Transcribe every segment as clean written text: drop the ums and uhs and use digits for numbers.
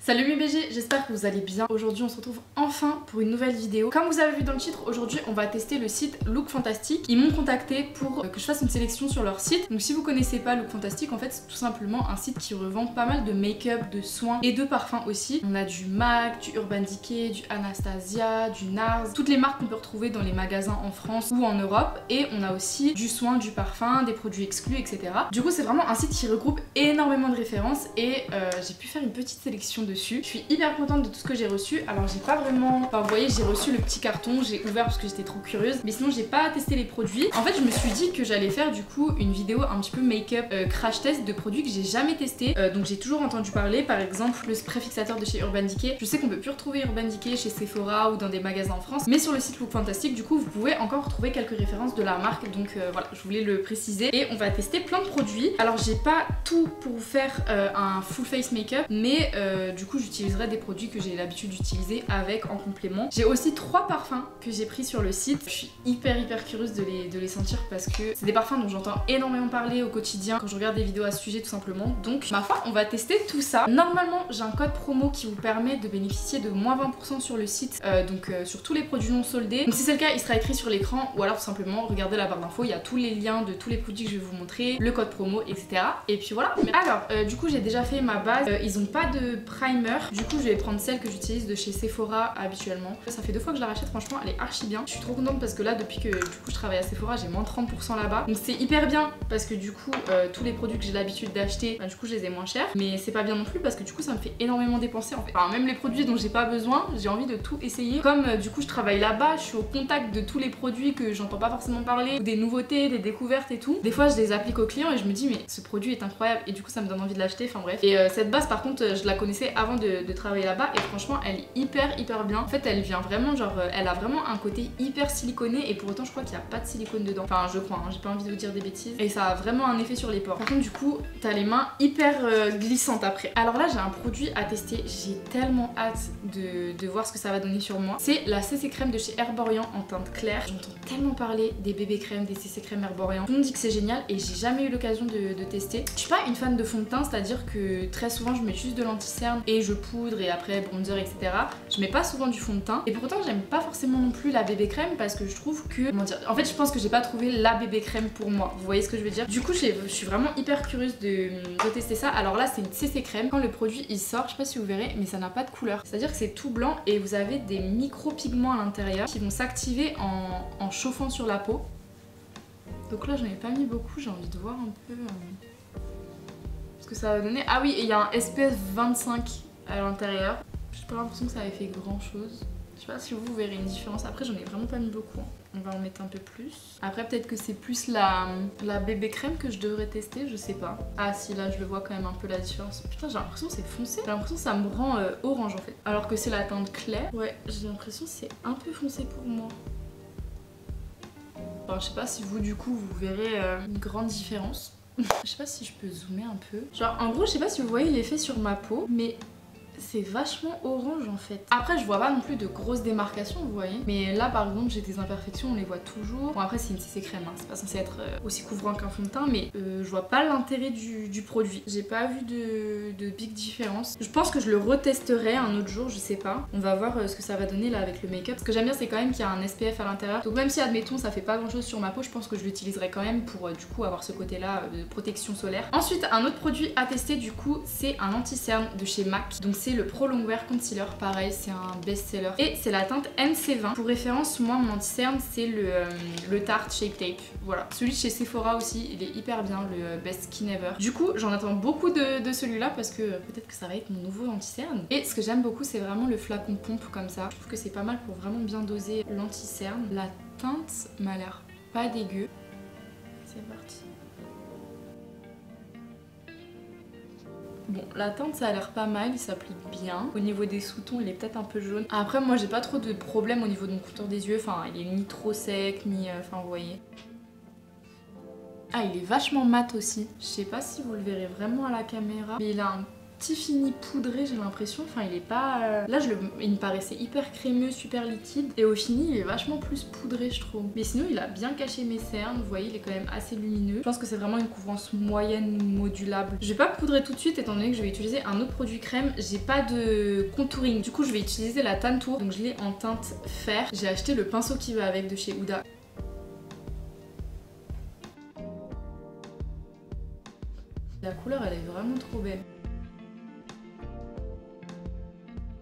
Salut mes BG, j'espère que vous allez bien. Aujourd'hui on se retrouve enfin pour une nouvelle vidéo. Comme vous avez vu dans le titre, aujourd'hui on va tester le site Look Fantastic. Ils m'ont contacté pour que je fasse une sélection sur leur site. Donc si vous connaissez pas Look Fantastic, en fait c'est tout simplement un site qui revend pas mal de make-up, de soins et de parfums aussi. On a du MAC, du Urban Decay, du Anastasia, du NARS, toutes les marques qu'on peut retrouver dans les magasins en France ou en Europe. Et on a aussi du soin, du parfum, des produits exclus, etc. Du coup c'est vraiment un site qui regroupe énormément de références et j'ai pu faire une petite sélection dessus. Je suis hyper contente de tout ce que j'ai reçu. Alors j'ai pas vraiment... Enfin vous voyez, j'ai reçu le petit carton, j'ai ouvert parce que j'étais trop curieuse. Mais sinon j'ai pas testé les produits. En fait je me suis dit que j'allais faire du coup une vidéo un petit peu make-up crash test de produits que j'ai jamais testé. Donc j'ai toujours entendu parler. Par exemple le spray fixateur de chez Urban Decay. Je sais qu'on peut plus retrouver Urban Decay chez Sephora ou dans des magasins en France. Mais sur le site Look Fantastic du coup vous pouvez encore retrouver quelques références de la marque. Donc voilà, je voulais le préciser. Et on va tester plein de produits. Alors j'ai pas tout pour vous faire un full face make-up. Mais du coup j'utiliserai des produits que j'ai l'habitude d'utiliser avec en complément. J'ai aussi 3 parfums que j'ai pris sur le site. Je suis hyper curieuse de les sentir parce que c'est des parfums dont j'entends énormément parler au quotidien quand je regarde des vidéos à ce sujet tout simplement. Donc ma foi on va tester tout ça. Normalement j'ai un code promo qui vous permet de bénéficier de moins 20% sur le site, sur tous les produits non soldés. Donc si c'est le cas il sera écrit sur l'écran ou alors tout simplement regardez la barre d'infos, il y a tous les liens de tous les produits que je vais vous montrer, le code promo etc. Et puis voilà. Alors du coup j'ai déjà fait ma base, ils ont pas de primer. Du coup je vais prendre celle que j'utilise de chez Sephora habituellement. Ça fait 2 fois que je la rachète, franchement elle est archi bien. Je suis trop contente parce que là depuis que du coup je travaille à Sephora j'ai moins 30% là-bas. Donc c'est hyper bien parce que du coup tous les produits que j'ai l'habitude d'acheter, du coup je les ai moins chers. Mais c'est pas bien non plus parce que du coup ça me fait énormément dépenser en fait. Enfin même les produits dont j'ai pas besoin, j'ai envie de tout essayer. Comme du coup je travaille là-bas, je suis au contact de tous les produits que j'entends pas forcément parler, ou des nouveautés, des découvertes et tout. Des fois je les applique aux clients et je me dis mais ce produit est incroyable et du coup ça me donne envie de l'acheter, enfin bref. Et cette base par contre je la connaissais avant de travailler là-bas et franchement elle est hyper bien. En fait elle vient vraiment genre elle a vraiment un côté hyper siliconé et pour autant je crois qu'il n'y a pas de silicone dedans. Enfin je crois, hein, j'ai pas envie de vous dire des bêtises. Et ça a vraiment un effet sur les pores. Par contre du coup t'as les mains hyper glissantes après. Alors là j'ai un produit à tester, j'ai tellement hâte de voir ce que ça va donner sur moi. C'est la CC crème de chez Herborian en teinte claire. J'entends tellement parler des bébés crèmes, des CC crèmes Herborian. Tout le monde dit que c'est génial et j'ai jamais eu l'occasion de tester. Je suis pas une fan de fond de teint, c'est-à-dire que très souvent je mets juste de l'anti-cerne et je poudre et après bronzer etc. Je mets pas souvent du fond de teint et pour autant j'aime pas forcément non plus la bébé crème parce que je trouve que... Comment dire, en fait je pense que j'ai pas trouvé la bébé crème pour moi. Vous voyez ce que je veux dire? Du coup je suis vraiment hyper curieuse de tester ça. Alors là c'est une CC crème. Quand le produit il sort, je sais pas si vous verrez mais ça n'a pas de couleur. C'est-à-dire que c'est tout blanc et vous avez des micro-pigments à l'intérieur qui vont s'activer en chauffant sur la peau. Donc là j'en ai pas mis beaucoup, j'ai envie de voir un peu ce que ça va donner. Ah oui, et il y a un SPF 25 à l'intérieur. J'ai pas l'impression que ça avait fait grand chose. Je sais pas si vous verrez une différence. Après j'en ai vraiment pas mis beaucoup. On va en mettre un peu plus. Après peut-être que c'est plus la bébé crème que je devrais tester, je sais pas. Ah si, là je le vois quand même un peu la différence. Putain j'ai l'impression que c'est foncé. J'ai l'impression que ça me rend orange en fait. Alors que c'est la teinte claire. Ouais, j'ai l'impression que c'est un peu foncé pour moi. Enfin, je sais pas si vous du coup vous verrez une grande différence. Je sais pas si je peux zoomer un peu. Genre en gros je sais pas si vous voyez l'effet sur ma peau, mais c'est vachement orange en fait. Après je vois pas non plus de grosses démarcations vous voyez. Mais là par exemple j'ai des imperfections, on les voit toujours. Bon après c'est une CC crème, hein. C'est pas censé être aussi couvrant qu'un fond de teint. Mais je vois pas l'intérêt du produit. J'ai pas vu de big différence. Je pense que je le retesterai un autre jour, je sais pas. On va voir ce que ça va donner là avec le make-up. Ce que j'aime bien c'est quand même qu'il y a un SPF à l'intérieur. Donc même si admettons ça fait pas grand chose sur ma peau, je pense que je l'utiliserai quand même pour du coup avoir ce côté là de protection solaire. Ensuite un autre produit à tester du coup c'est un anti-cerne de chez MAC. Donc c'est le Pro Longwear Concealer, pareil c'est un best-seller et c'est la teinte NC20. Pour référence moi mon anti-cerne c'est le Tarte Shape Tape, voilà. Celui de chez Sephora aussi il est hyper bien, le Best Skin Ever. Du coup j'en attends beaucoup de celui-là parce que peut-être que ça va être mon nouveau anti-cerne. Et ce que j'aime beaucoup c'est vraiment le flacon pompe comme ça. Je trouve que c'est pas mal pour vraiment bien doser l'anti-cerne. La teinte m'a l'air pas dégueu. C'est parti. Bon, la teinte ça a l'air pas mal, il s'applique bien. Au niveau des sous-tons, il est peut-être un peu jaune. Après, moi j'ai pas trop de problème au niveau de mon contour des yeux. Enfin, il est ni trop sec, ni... Enfin, vous voyez. Ah, il est vachement mat aussi. Je sais pas si vous le verrez vraiment à la caméra. Mais il a un petit fini poudré, j'ai l'impression. Enfin, il est pas... Là, il me paraissait hyper crémeux, super liquide. Et au fini, il est vachement plus poudré, je trouve. Mais sinon, il a bien caché mes cernes. Vous voyez, il est quand même assez lumineux. Je pense que c'est vraiment une couvrance moyenne modulable. Je vais pas poudrer tout de suite, étant donné que je vais utiliser un autre produit crème. J'ai pas de contouring. Du coup, je vais utiliser la Tantour. Donc, je l'ai en teinte fer. J'ai acheté le pinceau qui va avec de chez Huda. La couleur, elle est vraiment trop belle.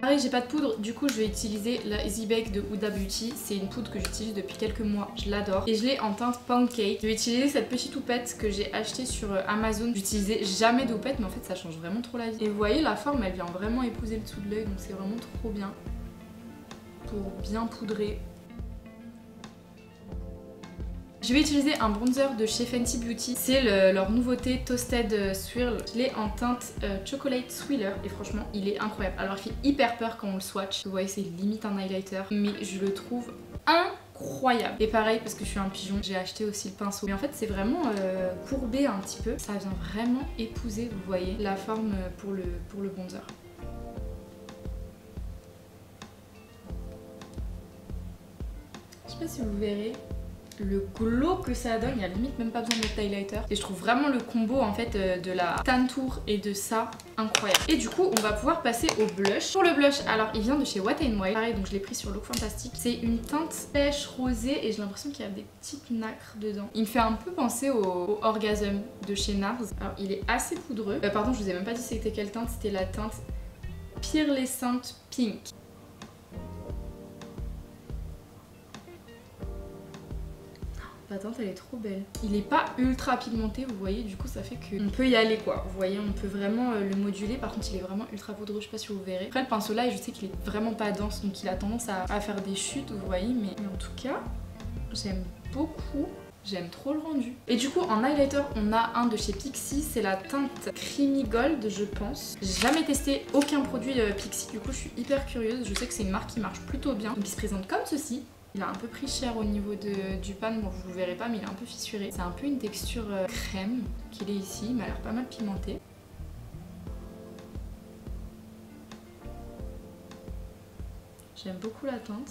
Pareil, j'ai pas de poudre, du coup je vais utiliser la Easy Bake de Huda Beauty. C'est une poudre que j'utilise depuis quelques mois, je l'adore. Et je l'ai en teinte Pancake. Je vais utiliser cette petite houppette que j'ai achetée sur Amazon. J'utilisais jamais de houppette, mais en fait ça change vraiment trop la vie. Et vous voyez, la forme elle vient vraiment épouser le dessous de l'œil, donc c'est vraiment trop bien. Pour bien poudrer. Je vais utiliser un bronzer de chez Fenty Beauty. C'est leur nouveauté Toasted Swirl. Je l'ai en teinte Chocolate Swirler et franchement il est incroyable. Alors il fait hyper peur quand on le swatch. Vous voyez, c'est limite un highlighter, mais je le trouve incroyable. Et pareil, parce que je suis un pigeon, j'ai acheté aussi le pinceau. Mais en fait c'est vraiment courbé un petit peu. Ça vient vraiment épouser, vous voyez, la forme pour le bronzer. Je sais pas si vous verrez le glow que ça donne, il n'y a limite même pas besoin de mettre highlighter. Et je trouve vraiment le combo en fait de la Tantour et de ça incroyable. Et du coup on va pouvoir passer au blush. Pour le blush, alors il vient de chez Wet n Wild. Pareil, donc je l'ai pris sur Look Fantastic. C'est une teinte pêche rosée et j'ai l'impression qu'il y a des petites nacres dedans. Il me fait un peu penser au Orgasm de chez Nars. Alors il est assez poudreux. Pardon, je vous ai même pas dit c'était quelle teinte, c'était la teinte Pearlescent Pink. La teinte elle est trop belle. Il est pas ultra pigmenté, vous voyez, du coup ça fait qu'on peut y aller quoi. Vous voyez, on peut vraiment le moduler. Par contre il est vraiment ultra poudreux, je sais pas si vous verrez. Après le pinceau là, je sais qu'il est vraiment pas dense, donc il a tendance à faire des chutes, vous voyez. Mais en tout cas, j'aime beaucoup. J'aime trop le rendu. Et du coup en highlighter on a un de chez Pixi, c'est la teinte Creamy Gold je pense. J'ai jamais testé aucun produit Pixi, du coup je suis hyper curieuse. Je sais que c'est une marque qui marche plutôt bien. Donc il se présente comme ceci. Il a un peu pris cher au niveau du pan, bon vous le verrez pas mais il est un peu fissuré. C'est un peu une texture crème qu'il est ici, il m'a l'air pas mal pimenté. J'aime beaucoup la teinte.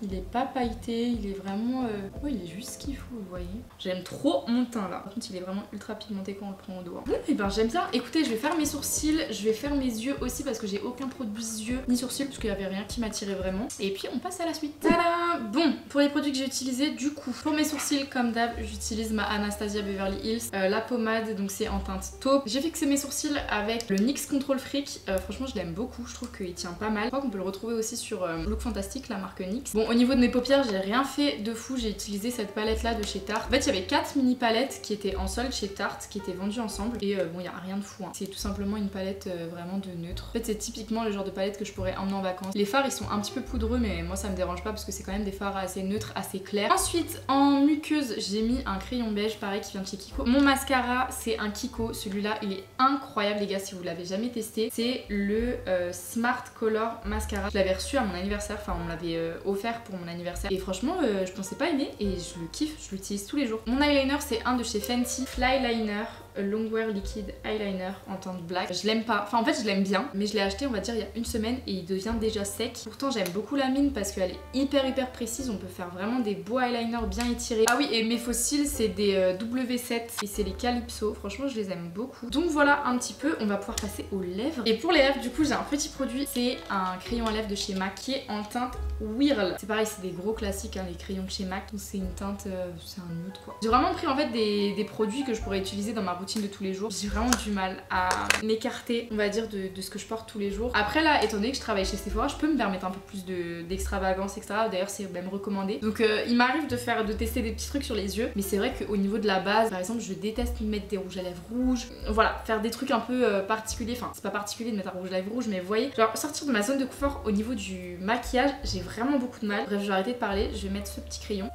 Il est pas pailleté, il est vraiment... Oh, il est juste ce qu'il faut, vous voyez. J'aime trop mon teint là. Par contre, il est vraiment ultra pigmenté quand on le prend au doigt. Et ben j'aime bien. Écoutez, je vais faire mes sourcils, je vais faire mes yeux aussi parce que j'ai aucun produit yeux ni sourcils parce qu'il n'y avait rien qui m'attirait vraiment. Et puis on passe à la suite. Tada! Bon, pour les produits que j'ai utilisés, du coup, pour mes sourcils, comme d'hab, j'utilise ma Anastasia Beverly Hills. La pommade, donc c'est en teinte taupe. J'ai fixé mes sourcils avec le NYX Control Freak. Franchement, je l'aime beaucoup. Je trouve qu'il tient pas mal. Je crois qu'on peut le retrouver aussi sur Look Fantastic, la marque NYX. Bon, au niveau de mes paupières, j'ai rien fait de fou. J'ai utilisé cette palette là de chez Tarte. En fait, il y avait 4 mini palettes qui étaient en solde chez Tarte, qui étaient vendues ensemble. Et bon, il y a rien de fou. Hein. C'est tout simplement une palette vraiment de neutre. En fait, c'est typiquement le genre de palette que je pourrais emmener en vacances. Les fards, ils sont un petit peu poudreux, mais moi, ça me dérange pas parce que c'est quand même des fards assez neutres, assez clairs. Ensuite, en muqueuse, j'ai mis un crayon beige, pareil, qui vient de chez Kiko. Mon mascara, c'est un Kiko. Celui-là, il est incroyable, les gars, si vous l'avez jamais testé. C'est le Smart Color Mascara. Je l'avais reçu à mon anniversaire. Enfin, on me l'avait offert pour mon anniversaire. Et franchement, je pensais pas aimer et je le kiffe, je l'utilise tous les jours. Mon eyeliner, c'est un de chez Fenty, Flyliner Longwear Liquid Eyeliner en teinte black. Je l'aime pas, enfin en fait je l'aime bien, mais je l'ai acheté on va dire il y a une semaine et il devient déjà sec. Pourtant j'aime beaucoup la mine parce qu'elle est hyper précise, on peut faire vraiment des beaux eyeliners bien étirés. Ah oui, et mes faux cils c'est des W7 et c'est les Calypso, franchement je les aime beaucoup. Donc voilà un petit peu, on va pouvoir passer aux lèvres. Et pour les lèvres du coup j'ai un petit produit, c'est un crayon à lèvres de chez MAC qui est en teinte Whirl. C'est pareil, c'est des gros classiques hein, les crayons de chez MAC, donc c'est une teinte, c'est un nude quoi. J'ai vraiment pris en fait des produits que je pourrais utiliser dans ma routine de tous les jours. J'ai vraiment du mal à m'écarter on va dire de ce que je porte tous les jours. Après là, étant donné que je travaille chez Sephora, je peux me permettre un peu plus d'extravagance etc. D'ailleurs c'est même recommandé. Donc il m'arrive de tester des petits trucs sur les yeux, mais c'est vrai qu'au niveau de la base, par exemple je déteste mettre des rouges à lèvres rouges. Voilà, faire des trucs un peu particuliers, enfin c'est pas particulier de mettre un rouge à lèvres rouge, mais vous voyez, genre sortir de ma zone de confort au niveau du maquillage, j'ai vraiment beaucoup de mal. Bref, je vais arrêter de parler, je vais mettre ce petit crayon.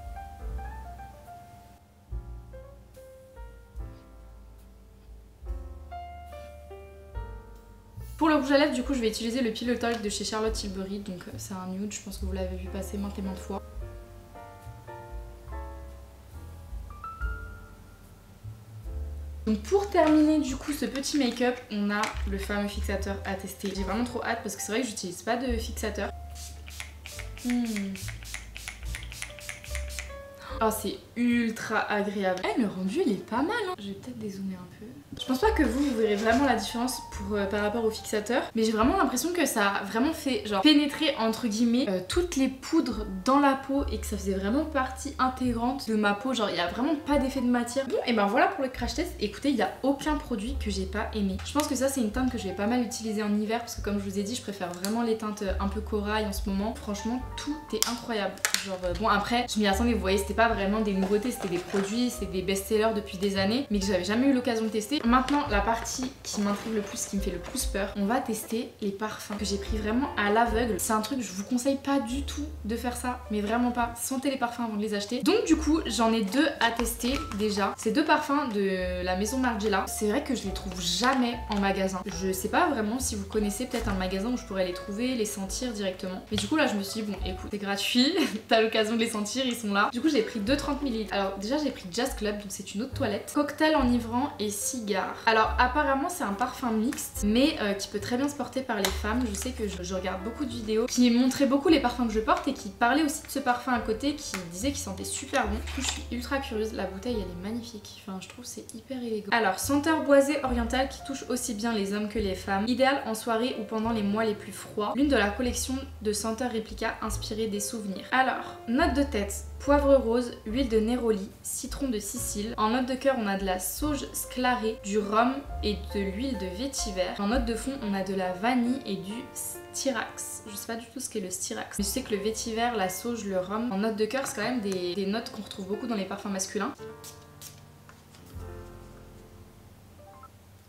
Pour le rouge à lèvres, du coup, je vais utiliser le Pillow Talk de chez Charlotte Tilbury. Donc c'est un nude, je pense que vous l'avez vu passer maintes et maintes fois. Donc pour terminer du coup ce petit make-up, on a le fameux fixateur à tester. J'ai vraiment trop hâte parce que c'est vrai que j'utilise pas de fixateur. Oh, c'est ultra agréable. Le rendu il est pas mal hein. Je vais peut-être dézoomer un peu. Je pense pas que vous verrez vraiment la différence par rapport au fixateur, mais j'ai vraiment l'impression que ça a vraiment fait genre pénétrer entre guillemets toutes les poudres dans la peau et que ça faisait vraiment partie intégrante de ma peau. Genre il y a vraiment pas d'effet de matière. Bon et ben voilà pour le crash test. Écoutez, il y a aucun produit que j'ai pas aimé. Je pense que ça c'est une teinte que je vais pas mal utiliser en hiver parce que comme je vous ai dit je préfère vraiment les teintes un peu corail en ce moment. Franchement tout est incroyable. Genre bon après je m'y attendais, vous voyez c'était pas vraiment des nouveautés, c'était des produits, c'est des best-sellers depuis des années mais que j'avais jamais eu l'occasion de tester. Maintenant la partie qui m'intrigue le plus, qui me fait le plus peur, on va tester les parfums que j'ai pris vraiment à l'aveugle. C'est un truc, je vous conseille pas du tout de faire ça, mais vraiment pas. Sentez les parfums avant de les acheter. Donc du coup j'en ai deux à tester déjà. C'est deux parfums de la maison Margiela. C'est vrai que je les trouve jamais en magasin. Je sais pas vraiment si vous connaissez peut-être un magasin où je pourrais les trouver, les sentir directement. Mais du coup là je me suis dit bon écoute c'est gratuit, t'as l'occasion de les sentir, ils sont là. Du coup j'ai pris 2,30 ml. Alors déjà j'ai pris Jazz Club, donc c'est une eau de toilette. Cocktail enivrant et cigare. Alors apparemment c'est un parfum mixte mais qui peut très bien se porter par les femmes. Je sais que je regarde beaucoup de vidéos qui montraient beaucoup les parfums que je porte et qui parlaient aussi de ce parfum à côté qui disait qu'il sentait super bon. Du coup je suis ultra curieuse. La bouteille elle est magnifique. Enfin je trouve c'est hyper élégant. Alors senteur boisée orientale qui touche aussi bien les hommes que les femmes. Idéal en soirée ou pendant les mois les plus froids. L'une de la collection de senteurs réplica inspirée des souvenirs. Alors note de tête. Poivre rose, huile de néroli, citron de Sicile. En note de cœur, on a de la sauge sclarée, du rhum et de l'huile de vétiver. En note de fond, on a de la vanille et du styrax. Je sais pas du tout ce qu'est le styrax. Je sais que le vétiver, la sauge, le rhum. En note de cœur, c'est quand même des notes qu'on retrouve beaucoup dans les parfums masculins.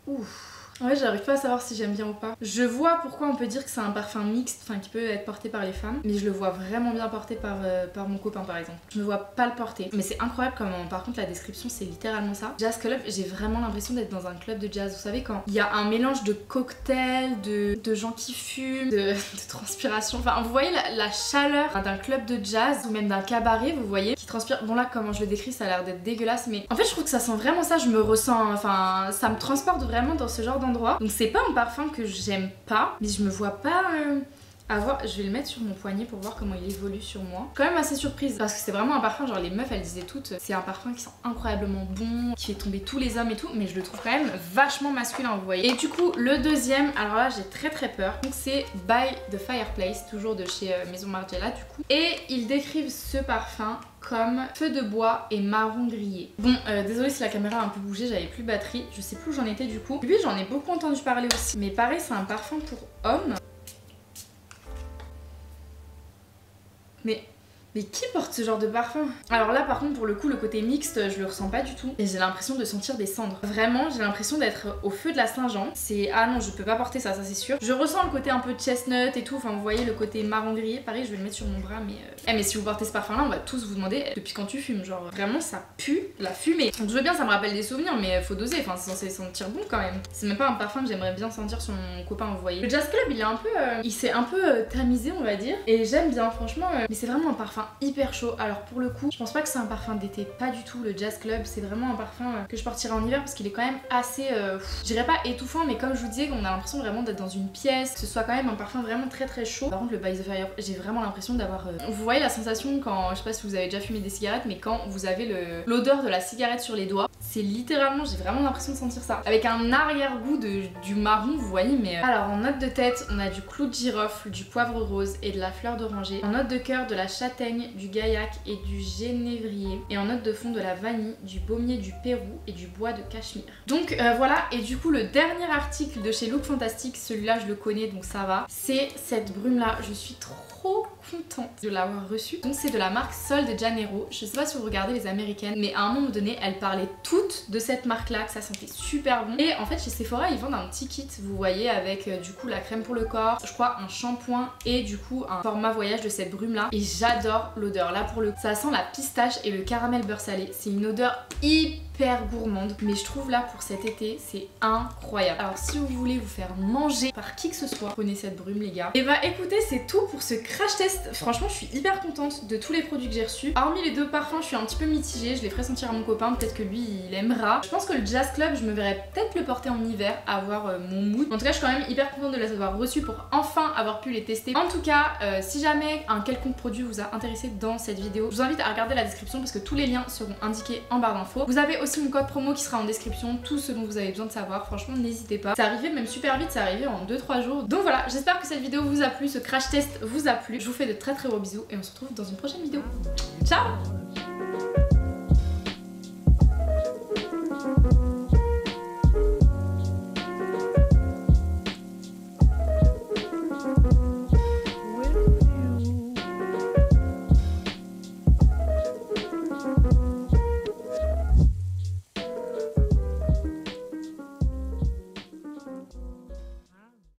Ouf. Ouais, j'arrive pas à savoir si j'aime bien ou pas. Je vois pourquoi on peut dire que c'est un parfum mixte, enfin qui peut être porté par les femmes, mais je le vois vraiment bien porté par mon copain par exemple. Je ne vois pas le porter. Mais c'est incroyable comment, par contre la description c'est littéralement ça. Jazz Club, j'ai vraiment l'impression d'être dans un club de jazz. Vous savez quand il y a un mélange de cocktails, de gens qui fument, de transpiration. Enfin vous voyez la chaleur d'un club de jazz ou même d'un cabaret, vous voyez, qui transpire. Bon là comment je le décris ça a l'air d'être dégueulasse mais en fait je trouve que ça sent vraiment ça. Je me ressens, enfin ça me transporte vraiment dans ce genre d'endroit. Donc c'est pas un parfum que j'aime pas, mais je me vois pas avoir... Je vais le mettre sur mon poignet pour voir comment il évolue sur moi. Quand même assez surprise parce que c'est vraiment un parfum, genre les meufs elles disaient toutes c'est un parfum qui sent incroyablement bon, qui fait tomber tous les hommes et tout, mais je le trouve quand même vachement masculin vous voyez. Et du coup le deuxième, alors là j'ai très peur, donc c'est By the Fireplace, toujours de chez Maison Margiela du coup. Et ils décrivent ce parfum comme feu de bois et marron grillé. Bon, désolée si la caméra a un peu bougé, j'avais plus de batterie, je sais plus où j'en étais du coup. Lui j'en ai beaucoup entendu parler aussi, mais pareil c'est un parfum pour hommes. Mais qui porte ce genre de parfum? Alors là par contre pour le coup le côté mixte je le ressens pas du tout et j'ai l'impression de sentir des cendres. Vraiment j'ai l'impression d'être au feu de la Saint-Jean. C'est ah non je peux pas porter ça, ça c'est sûr. Je ressens le côté un peu chestnut et tout, enfin vous voyez le côté marron grillé. Pareil je vais le mettre sur mon bras mais si vous portez ce parfum là on va tous vous demander depuis quand tu fumes. Genre vraiment ça pue la fumée. Donc je veux bien ça me rappelle des souvenirs mais faut doser, enfin c'est censé sentir bon quand même. C'est même pas un parfum que j'aimerais bien sentir sur mon copain vous voyez. Le Jazz Club il est un peu il s'est un peu tamisé on va dire et j'aime bien franchement mais c'est vraiment un parfum hyper chaud. Alors pour le coup je pense pas que c'est un parfum d'été, pas du tout. Le Jazz Club c'est vraiment un parfum que je porterai en hiver parce qu'il est quand même assez je dirais pas étouffant mais comme je vous disais on a l'impression vraiment d'être dans une pièce, que ce soit quand même un parfum vraiment très chaud. Par contre le By the Fire j'ai vraiment l'impression d'avoir vous voyez la sensation quand, je sais pas si vous avez déjà fumé des cigarettes mais quand vous avez l'odeur de la cigarette sur les doigts, c'est littéralement, j'ai vraiment l'impression de sentir ça avec un arrière-goût du marron vous voyez. Mais alors en note de tête on a du clou de girofle, du poivre rose et de la fleur d'oranger. En note de cœur de la châtaigne, du gaillac et du génévrier. Et en note de fond de la vanille, du baumier du Pérou et du bois de cachemire. Donc voilà, et du coup le dernier article de chez Look Fantastic, celui-là je le connais donc ça va, c'est cette brume là. Je suis trop contente de l'avoir reçue. Donc c'est de la marque Sol de Janeiro. Je sais pas si vous regardez les américaines mais à un moment donné elles parlaient toutes de cette marque là, que ça sentait super bon. Et en fait chez Sephora ils vendent un petit kit vous voyez avec du coup la crème pour le corps, je crois un shampoing et du coup un format voyage de cette brume là. Et j'adore l'odeur là pour le coup. Ça sent la pistache et le caramel beurre salé. C'est une odeur hyper hyper gourmande, mais je trouve là pour cet été c'est incroyable. Alors si vous voulez vous faire manger par qui que ce soit, prenez cette brume les gars. Et bah écoutez, c'est tout pour ce crash test. Franchement je suis hyper contente de tous les produits que j'ai reçus. Hormis les 2 parfums, je suis un petit peu mitigée, je les ferai sentir à mon copain, peut-être que lui il aimera. Je pense que le Jazz Club, je me verrais peut-être le porter en hiver, avoir mon mood. En tout cas je suis quand même hyper contente de les avoir reçus pour enfin avoir pu les tester. En tout cas, si jamais un quelconque produit vous a intéressé dans cette vidéo, je vous invite à regarder la description parce que tous les liens seront indiqués en barre d'infos. Vous avez aussi mon code promo qui sera en description, tout ce dont vous avez besoin de savoir. Franchement n'hésitez pas. C'est arrivé même super vite, c'est arrivé en 2-3 jours. Donc voilà, j'espère que cette vidéo vous a plu, ce crash test vous a plu. Je vous fais de très gros bisous et on se retrouve dans une prochaine vidéo. Ciao!